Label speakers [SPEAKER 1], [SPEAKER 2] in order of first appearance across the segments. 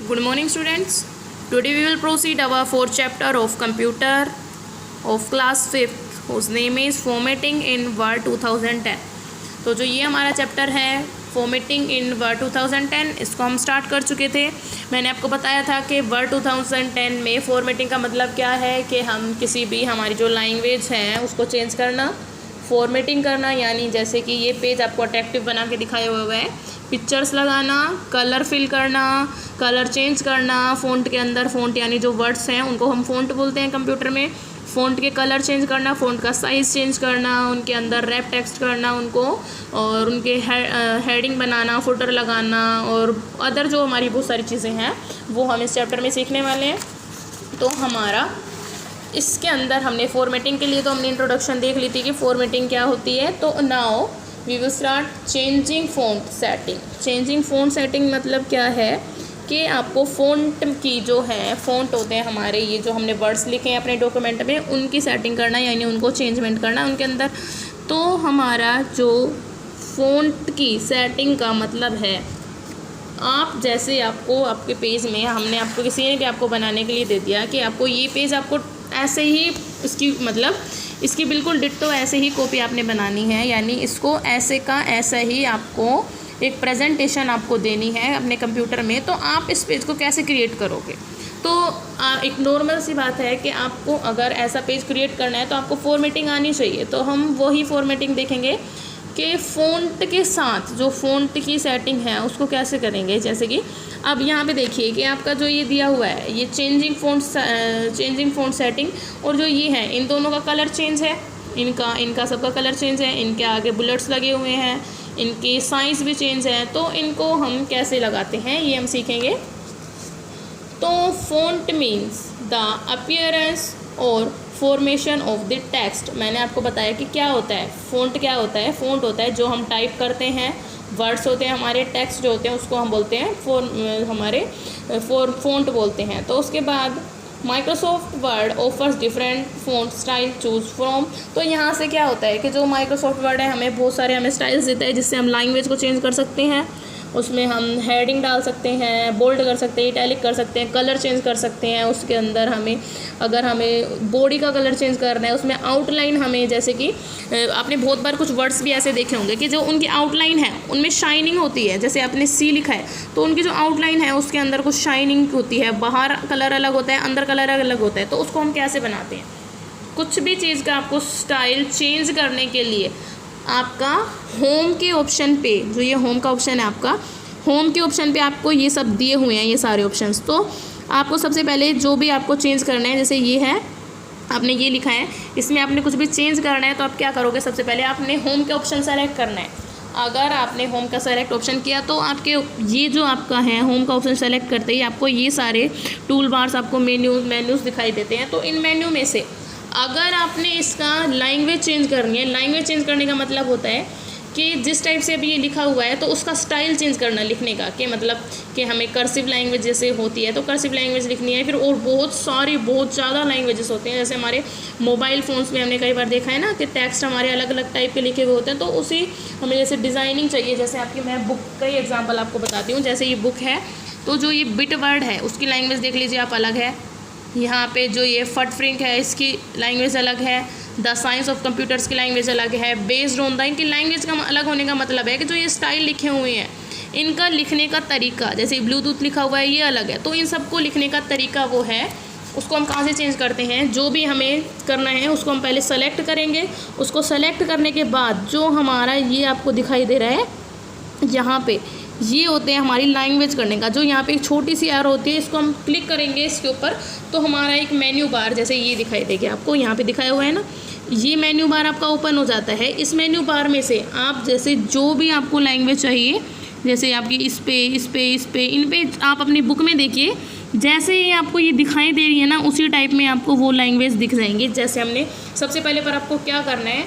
[SPEAKER 1] Good morning, students. Today we will proceed our fourth chapter of computer of class 5th, whose name is formatting in Word 2010. तो जो ये हमारा chapter है formatting इन word 2010, इसको हम start कर चुके थे। मैंने आपको बताया था कि वर्ड 2010 में फॉर्मेटिंग का मतलब क्या है कि हम किसी भी हमारी जो लैंग्वेज है उसको चेंज करना, फॉर्मेटिंग करना, यानी जैसे कि ये पेज आपको अट्रैक्टिव बना के दिखाया हुआ है, पिक्चर्स लगाना, कलर फिल करना, कलर चेंज करना, फ़ॉन्ट के अंदर फ़ॉन्ट यानी जो वर्ड्स हैं उनको हम फ़ॉन्ट बोलते हैं कंप्यूटर में, फ़ॉन्ट के कलर चेंज करना, फ़ॉन्ट का साइज़ चेंज करना, उनके अंदर रैप टेक्स्ट करना उनको, और उनके हेडिंग बनाना, फुटर लगाना और अदर जो हमारी बहुत सारी चीज़ें हैं वो हम इस चैप्टर में सीखने वाले हैं। तो हमारा इसके अंदर हमने फॉर्मेटिंग के लिए तो हमने इंट्रोडक्शन देख ली थी कि फॉर्मेटिंग क्या होती है। तो now we will start changing font setting. Changing font setting मतलब क्या है कि आपको फ़ॉन्ट की जो है, फ़ॉन्ट होते हैं हमारे, ये जो हमने वर्ड्स लिखे हैं अपने डॉक्यूमेंट में, उनकी सेटिंग करना यानी उनको चेंजमेंट करना उनके अंदर। तो हमारा जो फ़ॉन्ट की सेटिंग का मतलब है, आप जैसे आपको आपके पेज में हमने आपको किसी ने भी आपको बनाने के लिए दे दिया कि आपको ये पेज आपको ऐसे ही इसकी मतलब इसकी बिल्कुल डिट्टो ऐसे ही कॉपी आपने बनानी है, यानी इसको ऐसे का ऐसा ही आपको एक प्रेजेंटेशन आपको देनी है अपने कंप्यूटर में। तो आप इस पेज को कैसे क्रिएट करोगे? तो एक नॉर्मल सी बात है कि आपको अगर ऐसा पेज क्रिएट करना है तो आपको फॉर्मेटिंग आनी चाहिए। तो हम वही फॉर्मेटिंग देखेंगे कि फ़ॉन्ट के साथ जो फ़ॉन्ट की सेटिंग है उसको कैसे करेंगे। जैसे कि अब यहाँ पे देखिए कि आपका जो ये दिया हुआ है, ये चेंजिंग फ़ॉन्ट सेटिंग, और जो ये है इन दोनों का कलर चेंज है, इनका सबका कलर चेंज है, इनके आगे बुलेट्स लगे हुए हैं, इनकी साइज़ भी चेंज है। तो इनको हम कैसे लगाते हैं ये हम सीखेंगे। तो फ़ॉन्ट मीन्स द अपीयरेंस और फॉर्मेशन ऑफ द टेक्स्ट। मैंने आपको बताया कि क्या होता है फ़ॉन्ट। क्या होता है फ़ॉन्ट? होता है जो हम टाइप करते हैं, वर्ड्स होते हैं हमारे, टेक्स्ट जो होते हैं उसको हम बोलते हैं फ़ॉन्ट बोलते हैं। तो उसके बाद Microsoft word offers different font style choose from. तो यहाँ से क्या होता है कि जो माइक्रोसॉफ्ट वर्ड है हमें बहुत सारे स्टाइल्स देता है जिससे हम लैंग्वेज को चेंज कर सकते हैं। उसमें हम हेडिंग डाल सकते हैं, बोल्ड कर सकते हैं, इटैलिक कर सकते हैं, कलर चेंज कर सकते हैं। उसके अंदर अगर हमें बॉडी का कलर चेंज करना है, उसमें आउटलाइन हमें, जैसे कि आपने बहुत बार कुछ वर्ड्स भी ऐसे देखे होंगे कि जो उनकी आउटलाइन है उनमें शाइनिंग होती है। जैसे आपने सी लिखा है तो उनकी जो आउटलाइन है उसके अंदर कुछ शाइनिंग होती है, बाहर कलर अलग होता है, अंदर कलर अलग होता है। तो उसको हम कैसे बनाते हैं? कुछ भी चीज़ का आपको स्टाइल चेंज करने के लिए आपका होम के ऑप्शन पे, जो ये होम का ऑप्शन है आपका, होम के ऑप्शन पे आपको ये सब दिए हुए हैं, ये सारे ऑप्शंस। तो आपको सबसे पहले जो भी आपको चेंज करना है, जैसे ये है आपने ये लिखा है, इसमें आपने कुछ भी चेंज करना है तो आप क्या करोगे? सबसे पहले आपने होम के ऑप्शन सेलेक्ट करना है। अगर आपने होम का सेलेक्ट ऑप्शन किया तो आपके ये जो आपका है होम का ऑप्शन सेलेक्ट करते ही आपको ये सारे टूल बार्स, आपको मेन्यूज़ दिखाई देते हैं। तो इन मेन्यू में से अगर आपने इसका लैंग्वेज चेंज करनी है, लैंग्वेज चेंज करने का मतलब होता है कि जिस टाइप से अभी ये लिखा हुआ है तो उसका स्टाइल चेंज करना लिखने का, कि मतलब कि हमें कर्सिव लैंग्वेज जैसे होती है तो कर्सिव लैंग्वेज लिखनी है। फिर और बहुत ज़्यादा लैंग्वेजेस होते हैं, जैसे हमारे मोबाइल फ़ोन्स में हमने कई बार देखा है ना कि टेक्स्ट हमारे अलग अलग टाइप के लिखे हुए होते हैं। तो उसी हमें जैसे डिज़ाइनिंग चाहिए, जैसे आपकी मैं बुक का ही एग्जाम्पल आपको बताती हूँ। जैसे ये बुक है तो जो ये बिट वर्ड है उसकी लैंग्वेज देख लीजिए आप, अलग है। यहाँ पे जो ये फटफ्रिंक है इसकी लैंग्वेज अलग है, द साइंस ऑफ कंप्यूटर्स की लैंग्वेज अलग है, बेस्ड ऑन द। इनकी लैंग्वेज का अलग होने का मतलब है कि जो ये स्टाइल लिखे हुए हैं इनका लिखने का तरीका, जैसे ब्लूटूथ लिखा हुआ है ये अलग है। तो इन सबको लिखने का तरीका वो है, उसको हम कहाँ से चेंज करते हैं? जो भी हमें करना है उसको हम पहले सेलेक्ट करेंगे। उसको सेलेक्ट करने के बाद जो हमारा ये आपको दिखाई दे रहा है यहाँ पे, ये होते हैं हमारी लैंग्वेज करने का। जो यहाँ पे एक छोटी सी एरो होती है, इसको हम क्लिक करेंगे इसके ऊपर तो हमारा एक मेन्यू बार जैसे ये दिखाई देगी आपको, यहाँ पे दिखाया हुआ है ना, ये मेन्यू बार आपका ओपन हो जाता है। इस मेन्यू बार में से आप जैसे जो भी आपको लैंग्वेज चाहिए, जैसे आपकी इस पे इन पे आप अपनी बुक में देखिए, जैसे ही आपको ये दिखाई दे रही है ना उसी टाइप में आपको वो लैंग्वेज दिख जाएंगी। जैसे हमने सबसे पहले पर आपको क्या करना है,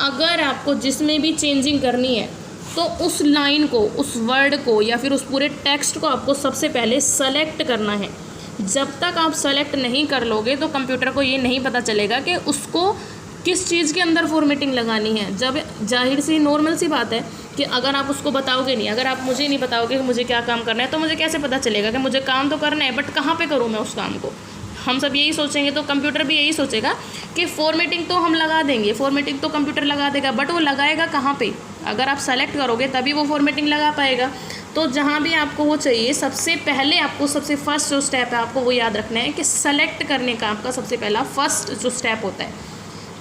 [SPEAKER 1] अगर आपको जिसमें भी चेंजिंग करनी है तो उस लाइन को, उस वर्ड को या फिर उस पूरे टेक्स्ट को आपको सबसे पहले सेलेक्ट करना है। जब तक आप सेलेक्ट नहीं कर लोगे तो कंप्यूटर को ये नहीं पता चलेगा कि उसको किस चीज़ के अंदर फॉर्मेटिंग लगानी है। जब जाहिर सी नॉर्मल सी बात है कि अगर आप उसको बताओगे नहीं, अगर आप मुझे नहीं बताओगे कि मुझे क्या काम करना है, तो मुझे कैसे पता चलेगा कि मुझे काम तो करना है बट कहाँ पे करूँ मैं उस काम को। हम सब यही सोचेंगे तो कंप्यूटर भी यही सोचेगा कि फॉर्मेटिंग तो हम लगा देंगे, फॉर्मेटिंग तो कंप्यूटर लगा देगा, बट वो लगाएगा कहाँ पे? अगर आप सेलेक्ट करोगे तभी वो फॉर्मेटिंग लगा पाएगा। तो जहाँ भी आपको वो चाहिए, सबसे पहले आपको सबसे फर्स्ट जो स्टेप है आपको वो याद रखना है कि सेलेक्ट करने का आपका सबसे पहला फर्स्ट जो स्टेप होता है,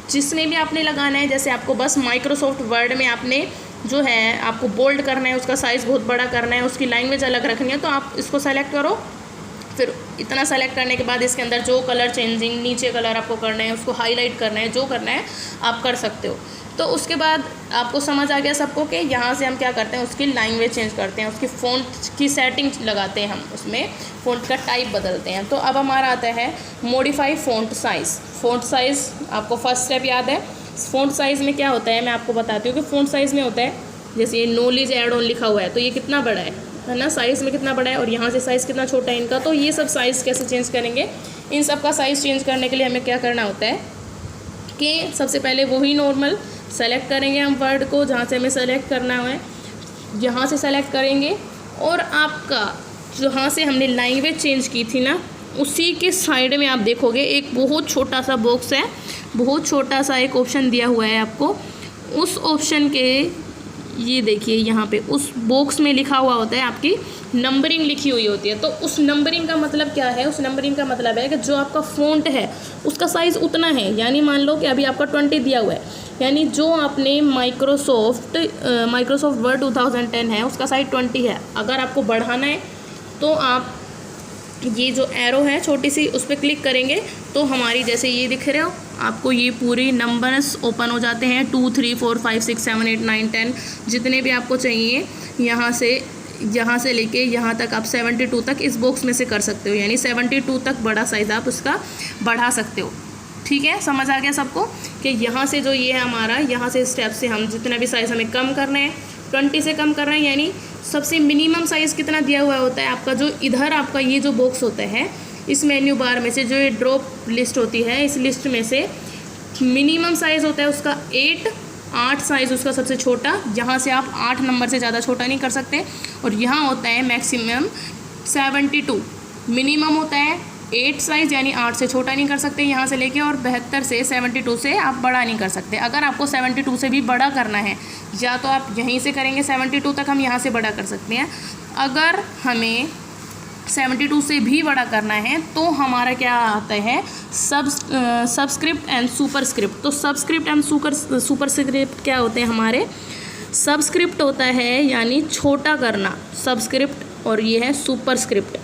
[SPEAKER 1] जिसमें भी आपने लगाना है। जैसे आपको बस माइक्रोसॉफ्ट वर्ड में आपने जो है आपको बोल्ड करना है, उसका साइज़ बहुत बड़ा करना है, उसकी लैंग्वेज अलग रखनी है, तो आप इसको सेलेक्ट करो। फिर इतना सेलेक्ट करने के बाद इसके अंदर जो कलर चेंजिंग, नीचे कलर आपको करना है, उसको हाईलाइट करना है, जो करना है आप कर सकते हो। तो उसके बाद आपको समझ आ गया सबको कि यहाँ से हम क्या करते हैं, उसकी लैंग्वेज चेंज करते हैं, उसकी फ़ॉन्ट की सेटिंग लगाते हैं, हम उसमें फ़ॉन्ट का टाइप बदलते हैं। तो अब हमारा आता है modify font size. Font size आपको फर्स्ट स्टेप याद है। फ़ॉन्ट साइज़ में क्या होता है मैं आपको बताती हूँ कि फ़ॉन्ट साइज़ में होता है, जैसे ये नॉलेज ऐड ऑन लिखा हुआ है तो ये कितना बड़ा है ना, साइज़ में कितना बड़ा है, और यहाँ से साइज़ कितना छोटा है इनका। तो ये सब साइज़ कैसे चेंज करेंगे, इन सब का साइज़ चेंज करने के लिए हमें क्या करना होता है कि सबसे पहले वही नॉर्मल सेलेक्ट करेंगे हम वर्ड को जहाँ से हमें सेलेक्ट करना है, यहाँ से सेलेक्ट करेंगे, और आपका जहाँ से हमने लैंग्वेज चेंज की थी ना, उसी के साइड में आप देखोगे एक बहुत छोटा सा बॉक्स है, बहुत छोटा सा एक ऑप्शन दिया हुआ है आपको। उस ऑप्शन के ये देखिए यहाँ पे उस बॉक्स में लिखा हुआ होता है, आपकी नंबरिंग लिखी हुई होती है। तो उस नंबरिंग का मतलब क्या है, उस नंबरिंग का मतलब है कि जो आपका फ़ॉन्ट है उसका साइज़ उतना है। यानी मान लो कि अभी आपका 20 दिया हुआ है, यानी जो आपने माइक्रोसॉफ्ट वर्ड 2010 है उसका साइज़ 20 है। अगर आपको बढ़ाना है तो आप ये जो एरो है छोटी सी उस पर क्लिक करेंगे तो हमारी जैसे ये दिख रहे हो आपको ये पूरे नंबर्स ओपन हो जाते हैं, 2 3 4 5 6 7 8 9 10 जितने भी आपको चाहिए, यहाँ से लेके यहाँ तक आप 72 तक इस बॉक्स में से कर सकते हो। यानी 72 तक बड़ा साइज़ आप उसका बढ़ा सकते हो। ठीक है, समझ आ गया सबको कि यहाँ से जो ये है हमारा, यहाँ से स्टेप से हम जितना भी साइज़ हमें कम करना है 20 से कम करना है। यानी सबसे मिनिमम साइज़ कितना दिया हुआ होता है आपका, जो इधर आपका ये जो बॉक्स होता है इस मेन्यू बार में से जो ये ड्रॉप लिस्ट होती है, इस लिस्ट में से मिनिमम साइज़ होता है उसका 8 साइज़ उसका सबसे छोटा, यहाँ से आप 8 नंबर से ज़्यादा छोटा नहीं कर सकते। और यहाँ होता है मैक्सिमम 72, मिनिमम होता है 8 साइज़ यानी 8 से छोटा नहीं कर सकते यहाँ से लेके, और 72 से 72 से आप बड़ा नहीं कर सकते। अगर आपको 72 से भी बड़ा करना है या तो आप यहीं से करेंगे 72 तक हम यहाँ से बड़ा कर सकते हैं। अगर हमें 72 से भी बड़ा करना है तो हमारा क्या आता है, सबस्क्रिप्ट एंड सुपरस्क्रिप्ट। तो सबस्क्रिप्ट एंड सुपरस्क्रिप्ट क्या होते हैं हमारे, सबस्क्रिप्ट होता है यानी छोटा करना सबस्क्रिप्ट, और ये है सुपरस्क्रिप्ट।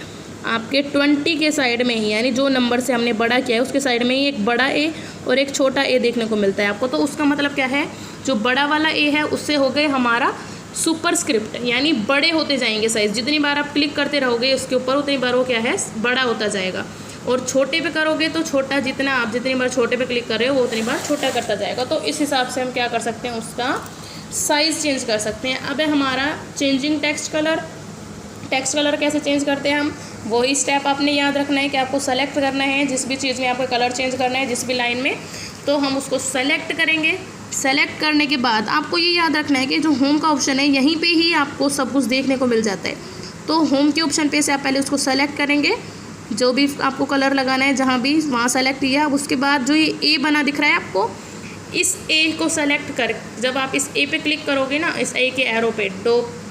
[SPEAKER 1] आपके 20 के साइड में ही, यानी जो नंबर से हमने बड़ा किया है उसके साइड में ही एक बड़ा ए और एक छोटा ए देखने को मिलता है आपको। तो उसका मतलब क्या है, जो बड़ा वाला ए है उससे हो गए हमारा सुपरस्क्रिप्ट, यानी बड़े होते जाएंगे साइज़। जितनी बार आप क्लिक करते रहोगे उसके ऊपर उतनी बार वो क्या है, बड़ा होता जाएगा। और छोटे पे करोगे तो छोटा, जितनी बार छोटे पे क्लिक कर रहे हो वो उतनी बार छोटा करता जाएगा। तो इस हिसाब से हम क्या कर सकते हैं, उसका साइज़ चेंज कर सकते हैं। अब है हमारा changing text colour. Text colour कैसे चेंज करते हैं हम, वही स्टेप आपने याद रखना है कि आपको सेलेक्ट करना है जिस भी चीज़ में आपको कलर चेंज करना है, जिस भी लाइन में, तो हम उसको सेलेक्ट करेंगे। सेलेक्ट करने के बाद आपको ये याद रखना है कि जो होम का ऑप्शन है यहीं पे ही आपको सब कुछ देखने को मिल जाता है। तो होम के ऑप्शन पे से आप पहले उसको सेलेक्ट करेंगे, जो भी आपको कलर लगाना है जहाँ भी वहाँ सेलेक्ट किया। उसके बाद जो ये ए बना दिख रहा है आपको, इस ए को सेलेक्ट कर, जब आप इस ए पे क्लिक करोगे ना, इस ए के एरो पे,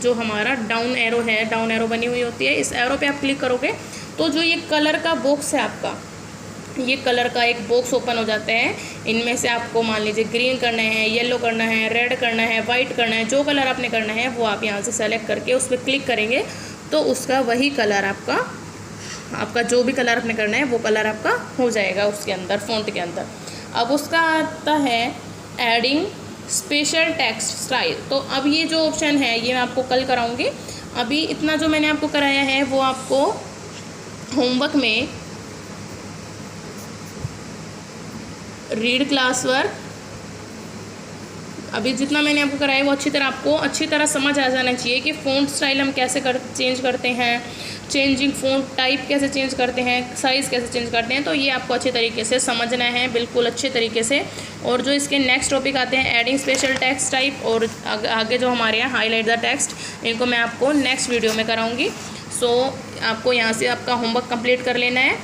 [SPEAKER 1] जो हमारा डाउन एरो है, डाउन एरो बनी हुई होती है, इस एरो पे आप क्लिक करोगे तो जो ये कलर का बॉक्स है आपका, ये कलर का एक बॉक्स ओपन हो जाता है। इनमें से आपको मान लीजिए ग्रीन करना है, येलो करना है, रेड करना है, वाइट करना है, जो कलर आपने करना है वो आप यहाँ से सेलेक्ट करके उस पर क्लिक करेंगे तो उसका वही कलर आपका जो भी कलर आपने करना है वो कलर आपका हो जाएगा उसके अंदर, फ़ॉन्ट के अंदर। अब उसका आता है एडिंग स्पेशल टेक्स्ट स्टाइल। तो अब ये जो ऑप्शन है ये मैं आपको कल कराऊंगी। अभी इतना जो मैंने आपको कराया है वो आपको होमवर्क में रीड क्लास वर्क, अभी जितना मैंने आपको कराया है वो अच्छी तरह समझ आ जाना चाहिए कि फ़ॉन्ट स्टाइल हम कैसे चेंज करते हैं, चेंजिंग फ़ॉन्ट टाइप कैसे चेंज करते हैं, साइज़ कैसे चेंज करते हैं, तो ये आपको अच्छे तरीके से समझना है, बिल्कुल अच्छे तरीके से। और जो इसके नेक्स्ट टॉपिक आते हैं एडिंग स्पेशल टेक्स्ट टाइप और आगे जो हमारे यहाँ हाईलाइट द टेक्स्ट, इनको मैं आपको नेक्स्ट वीडियो में कराऊँगी। सो आपको यहाँ से आपका होमवर्क कंप्लीट कर लेना है।